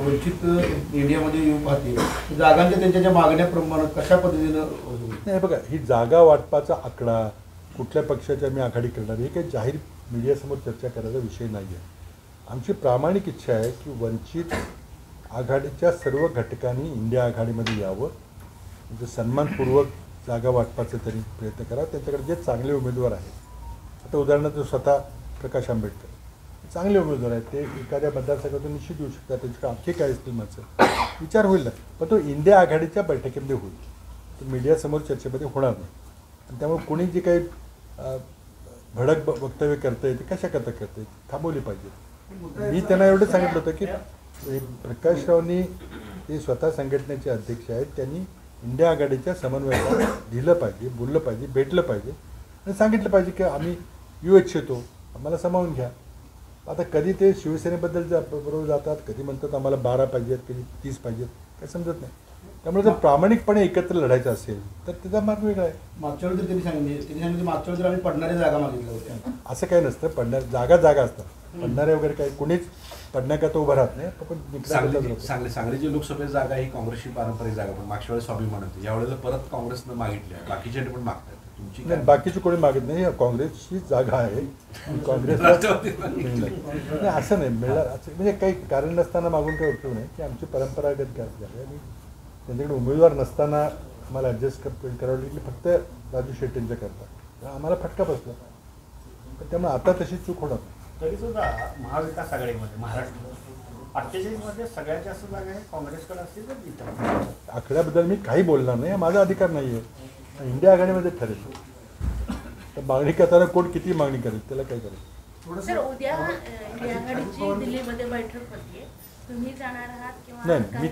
वंचित इंडियामध्ये येऊ पाहते जागांच्या त्यांच्या ज्या मागण्याप्रमाणे कशा पद्धतीनं नाही बघा, ही जागा वाटपाचा आकडा कुठल्या पक्षाच्या मी आघाडी करणार हे काही जाहीर मीडियासमोर चर्चा करायचा विषय नाही आहे. आमची प्रामाणिक इच्छा आहे की वंचित आघाडीच्या सर्व घटकांनी इंडिया आघाडीमध्ये यावं, म्हणजे सन्मानपूर्वक जागा वाटपाचा तरी प्रयत्न करा. त्यांच्याकडे जे चांगले उमेदवार आहेत, आता उदाहरणार्थ स्वतः प्रकाश आंबेडकर चांगले उमेदवार आहेत, ते एखाद्या मतदारसंघातून निश्चित येऊ शकतात, त्यांच्याकडे आणखी काय असतील माझं विचार होईल ना, पण तो इंडिया आघाडीच्या बैठकीमध्ये होईल, तो मीडियासमोर चर्चेमध्ये होणार नाही. आणि त्यामुळे कोणी जे काही भडक वक्तव्य करतं ते कशाकरता करते थांबवली पाहिजे. मी त्यांना एवढं सांगितलं होतं की प्रकाशरावनी ते स्वतः संघटनेचे अध्यक्ष आहेत, त्यांनी इंडिया आघाडीच्या समन्वयाला दिलं पाहिजे, बोललं पाहिजे, भेटलं पाहिजे आणि सांगितलं पाहिजे की आम्ही येऊ इच्छितो, आम्हाला सामावून घ्या. आता कधी ते शिवसेनेबद्दल बरोबर जातात, कधी म्हणतात आम्हाला 12 पाहिजेत, कधी 30 पाहिजेत, काही समजत नाही. त्यामुळे जर प्रामाणिकपणे एकत्र लढायचं असेल तर त्याचा मार्ग वेगळा आहे. मागच्या वेळी त्यांनी सांगितले मागच्या वेळी आम्ही पडणाऱ्या जागा मागितल्या होत्या. असं काही नसतं, जागा असतात, पडणाऱ्या वगैरे काही कोणीच पडण्याकरता उभं राहत नाही. पण सांगलीची लोकसभेची जागा ही काँग्रेसची पारंपरिक जागा, पण मागच्या वेळेस स्वाभिमान होते, यावेळेला परत काँग्रेसनं मागितली, बाकीचे पण मागतात. तुमची नाही, बाकीची कोणी मागित नाही, काँग्रेसची जागा आहे, काँग्रेसला नाही असं नाही मिळणार, म्हणजे काही कारण नसताना मागून काही उपयोग नाही की आमची परंपरागत जागा आहे आणि त्यांच्याकडे उमेदवार नसताना आम्हाला ॲडजस्ट करावं लागली फक्त राजू शेट्टींच्या करता, आम्हाला फटका बसला. पण त्यामुळे आता तशी चूक होणार नाही. तरीसुद्धा महाविकास आघाडीमध्ये महाराष्ट्र 48मध्ये सगळ्यात जास्त जागा आहे काँग्रेसकडे असतील तर इतर आकड्याबद्दल मी काही बोलणार नाही, माझा अधिकार नाही आहे. इंडिया आघाडीमध्ये ठरेल, तर मागणी करताना कोण किती मागणी करेल त्याला काय करेल. सर, उद्या इंडिया आघाडीची दिल्लीमध्ये बैठक होती, तुम्ही जाणार आहात किंवा नाही, मी